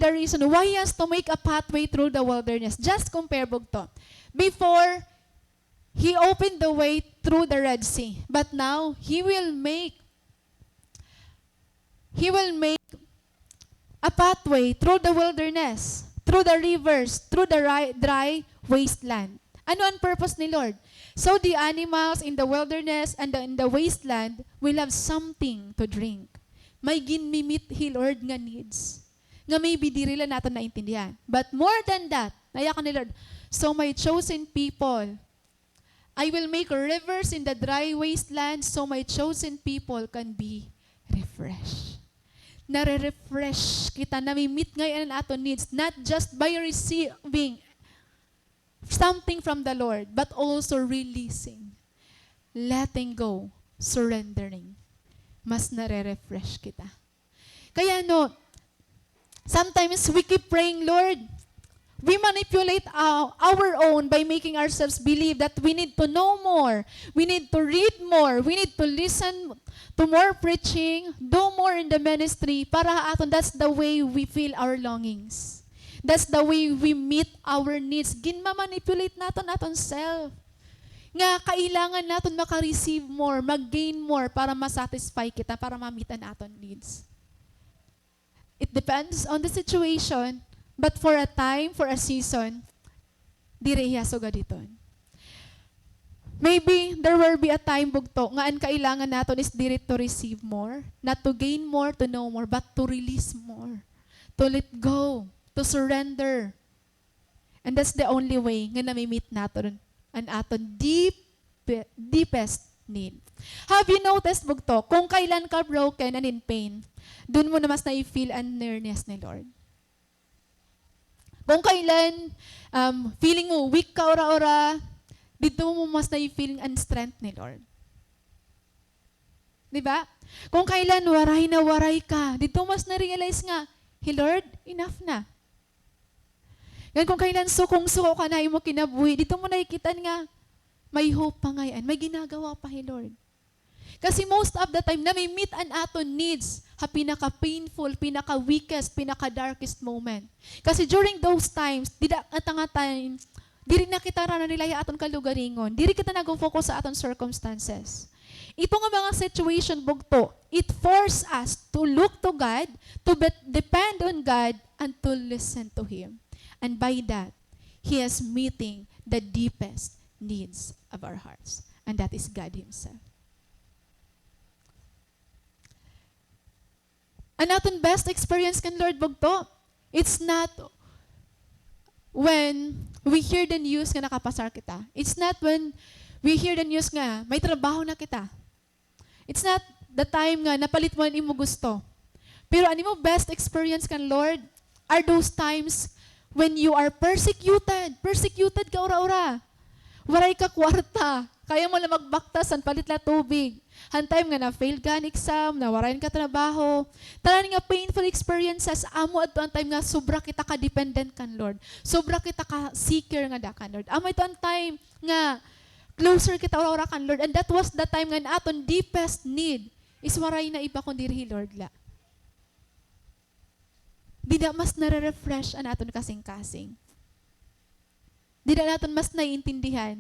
the reason why He has to make a pathway through the wilderness. Just compare bugto. Before, He opened the way through the Red Sea. But now, He will make a pathway through the wilderness, through the rivers, through the dry wasteland. Ano ang purpose ni Lord? So the animals in the wilderness and in the wasteland will have something to drink. May ginmimit He Lord nga needs. Nga maybe di rin natin naintindihan. But more than that, nayakan ni Lord, so my chosen people, I will make rivers in the dry wasteland so my chosen people can be refreshed. Nare-refresh kita, nami-meet ngayon ang ato needs, not just by receiving something from the Lord, but also releasing, letting go, surrendering. Mas nare-refresh kita. Kaya sometimes we keep praying, Lord, we manipulate our own by making ourselves believe that we need to know more, we need to read more, we need to listen to more preaching, do more in the ministry, para aton, that's the way we feel our longings. That's the way we meet our needs. Ginma-manipulate naton self. Nga kailangan naton maka-receive more, mag-gain more para ma-satisfy kita, para ma-meet ang aton needs. It depends on the situation, but for a time, for a season, dire hiyasoga dito. Maybe there will be a time bugto nga ang kailangan naton is dire to receive more, not to gain more, to know more, but to release more, to let go, to surrender. And that's the only way nga nami-meet naton ang aton deepest need. Have you noticed bugto, kung kailan ka broken and in pain, dun mo na mas na-feel ang nearness ni Lord. Kung kailan feeling mo weak ka ora-ora, dito mo mas na-feel ang strength ni Lord. Diba? Kung kailan waray na waray ka, dito mas na-realize nga, hey Lord, enough na. Yan kung kailan sukong-suko ka na yung mo kinabuhi, dito mo nakikita nga, may hope pa ngayon, may ginagawa pa, hey Lord. Kasi most of the time, na may meet ang aton needs, pinaka-painful, pinaka-weakest, pinaka-darkest moment. Kasi during those times, di rin nakita na nila yung aton kalugaringon. Di rin kita nag-focus sa aton circumstances. Ito nga mga situation bugto, it forces us to look to God, to depend on God, and to listen to Him. And by that, He is meeting the deepest needs of our hearts. And that is God Himself. Ang aton best experience kan Lord bugto, it's not when we hear the news nga nakapasar kita. It's not when we hear the news nga may trabaho na kita. It's not the time nga napalit mo ang imo gusto. Pero ano mo best experience kan Lord are those times when you are persecuted. Persecuted ka ora-ora. Waray ka kwarta. Kaya mo lang magbaktasan, palit la tubig. Han time nga na-fail ka ang exam, nawarayan ka trabaho. Tanan nga painful experiences, amo at ang time nga sobra kita ka-dependent kan Lord. Sobra kita ka-seeker nga da kan Lord. Amo ito ang time nga closer kita ora-ora kan Lord. And that was the time nga aton deepest need is waray na iba kundi Lord la. Di na mas nare-refresh ang aton kasing-kasing. Di na naton mas naiintindihan.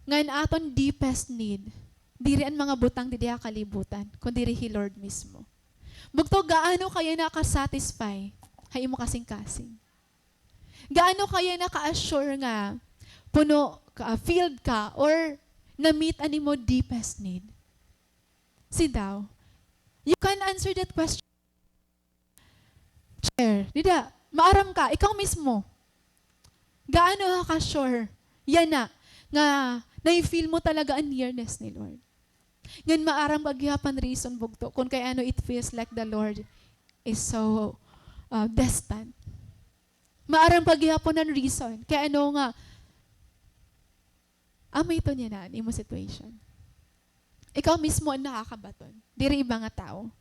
Ngayon aton deepest need, diri ang mga butang di diha kalibutan, kundi Lord mismo. Bugto, gaano kaya naka-satisfy, hay mo kasing-kasing. Gaano kaya naka-assure nga, puno ka, filled ka, or na-meet ani mo deepest need. Si daw, you can answer that question. Share, dida, maaram ka, ikaw mismo. Gaano ka-sure, yan na, nga na-feel mo talaga ang nearness ni Lord. Ngayon maaram paghihapan reason bugto kung kay ano it feels like the Lord is so distant. Maaram paghihapon ng reason kaya ano nga amay ito niya na imo situation. Ikaw mismo ang nakakabaton. Diri iba nga tao.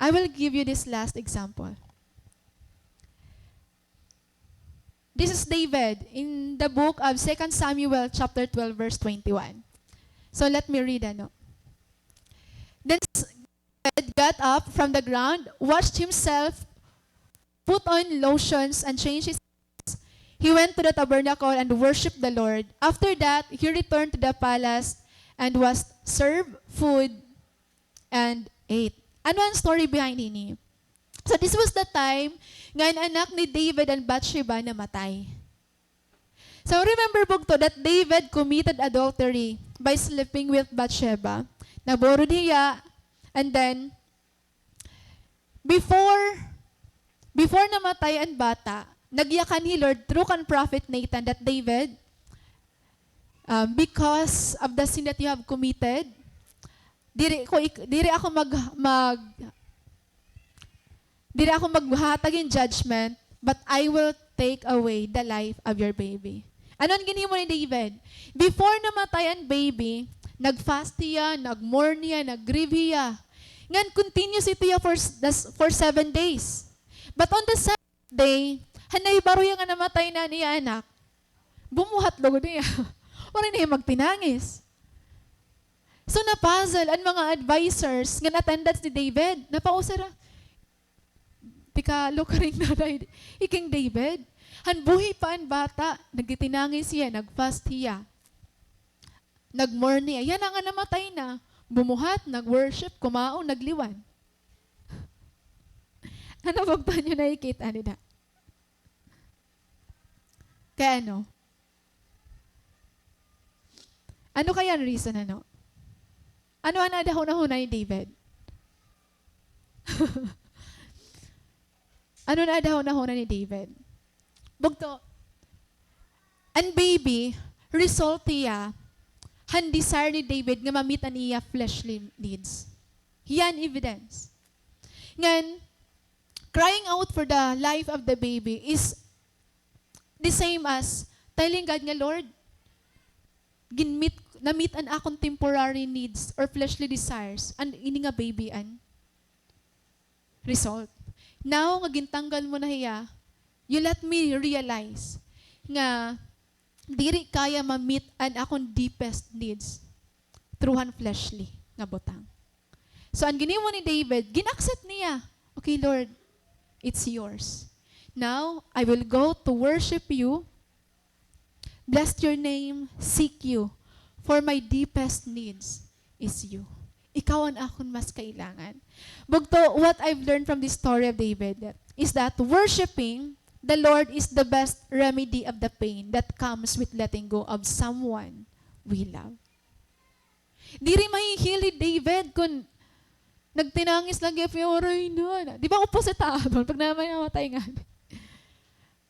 I will give you this last example. This is David in the book of 2 Samuel chapter 12 verse 21. So let me read ano. Then David got up from the ground, washed himself, put on lotions, and changed his clothes. He went to the tabernacle and worshipped the Lord. After that, he returned to the palace and was served food and ate. Ano ang story behind ini? So this was the time nga ang anak ni David and Bathsheba namatay. So remember po to that David committed adultery by sleeping with Bathsheba. Naborod niya, and then before namatay ang bata, nagyakan ni Lord through kan prophet Nathan that David, because of the sin that you have committed, diri ako maghatag in judgment, but I will take away the life of your baby. Ano ang ginimo ni David? Before namatay ang baby, nag-fast niya, nag-mourn niya, nag-grieve niya. Ngan continuous ito niya for 7 days. But on the 7th day, hanay baro yung namatay na niya anak. Bumuhat logo niya. Wala niya magtinangis. So napuzzle ang mga advisors nga attendance ni David. Napausara. Pika, lukaring na iking David. Hanbuhi pa ang bata. Nagtinangis siya, nag-fast siya. Nag-mourn niya. Yan ang namatay na. Bumuhat, nag-worship, kumaon, nagliwan. Ano ba nyo nakikita nila? Kaya ano? Ano kaya ang reason ano? Ano ang nadahon-ahuna ni David? Ano nadahon-ahuna ni David? Bugto, ang baby, result niya, han desire ni David nga mamit ang iya fleshly needs. Yan evidence. Ngan, crying out for the life of the baby is the same as telling God nga, Lord, na-meet an akong temporary needs or fleshly desires and ini nga baby an result. Now, nga gintanggal mo na hiya, you let me realize nga diri kaya ma-meet an akong deepest needs through han fleshly nga butang. So, ang ginimo ni David, ginaccept niya. Okay, Lord, it's yours. Now, I will go to worship you, bless your name, seek you, for my deepest needs is you. Ikaw ang akong mas kailangan. Bugto, what I've learned from this story of David is that worshiping the Lord is the best remedy of the pain that comes with letting go of someone we love. Di rin mahihili David kung nagtinangis lang yung oray na. Di ba opposite doon pag namatay nga?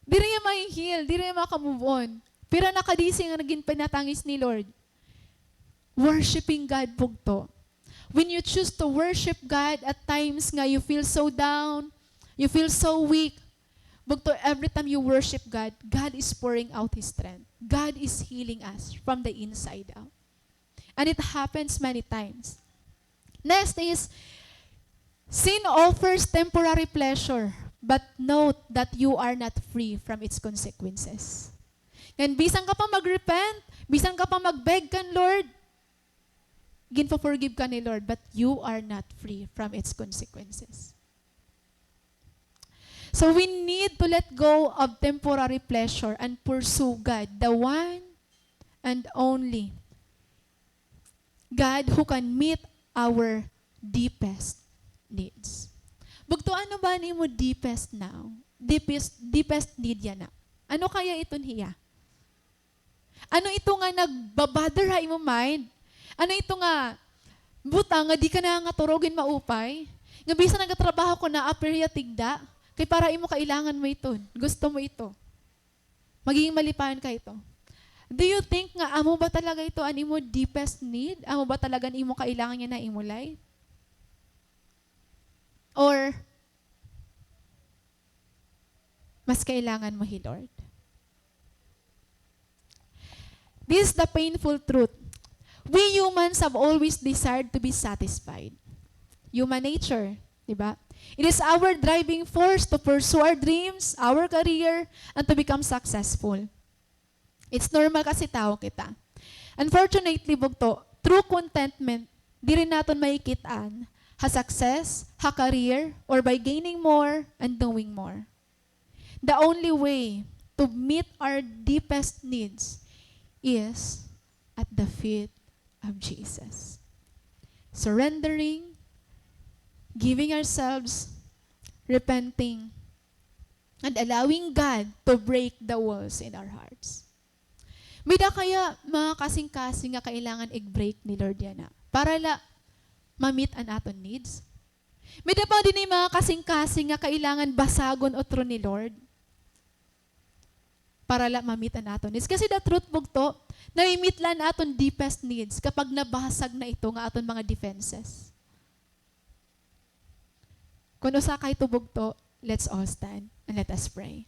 Di rin mahihil, di rin makamove on. Pero nakadising ang naging pinatangis ni Lord. Worshiping God bugto. When you choose to worship God, at times nga you feel so down, you feel so weak, bugto, every time you worship God, God is pouring out His strength. God is healing us from the inside out. And it happens many times. Next is, sin offers temporary pleasure, but note that you are not free from its consequences. And bisan ka pa mag-repent, bisan ka pa mag-beg kan Lord, ginpo-forgive ka ni Lord, but you are not free from its consequences. So we need to let go of temporary pleasure and pursue God, the one and only God who can meet our deepest needs. Bugto, ano ba ni mo deepest now? Deepest need yan na. Ano kaya ito niya? Ano ito nga nagbabother ha imo mind? Ano ito nga butang nga di ka na nga turogin maupay? Nga bisa nagatrabaho ko na apirya tigda? Kaya para imo kailangan mo ito. Gusto mo ito. Magiging malipahan ka ito. Do you think nga amo ba talaga ito ang imo deepest need? Amo ba talaga imo kailangan niya na imo life? Or mas kailangan mo hi Lord? This is the painful truth. We humans have always desired to be satisfied. Human nature, di ba? It is our driving force to pursue our dreams, our career, and to become successful. It's normal kasi tao kita. Unfortunately, bugto, true contentment, di rin natin makikitaan ha success, ha career, or by gaining more and knowing more. The only way to meet our deepest needs is at the feet of Jesus. Surrendering, giving ourselves, repenting, and allowing God to break the walls in our hearts. Mida kaya mga kasing-kasing nga kailangan i-break ni Lord yan para la ma-meet ang aton needs. Mida pa din yung mga kasing-kasing nga kailangan basagon o tro ni Lord para la ma-meet ang aton needs. Kasi the truth bugto, na-meet lang aton deepest needs kapag nabasag na ito nga aton mga defenses. Kung usa kay tubog to, let's all stand and let us pray.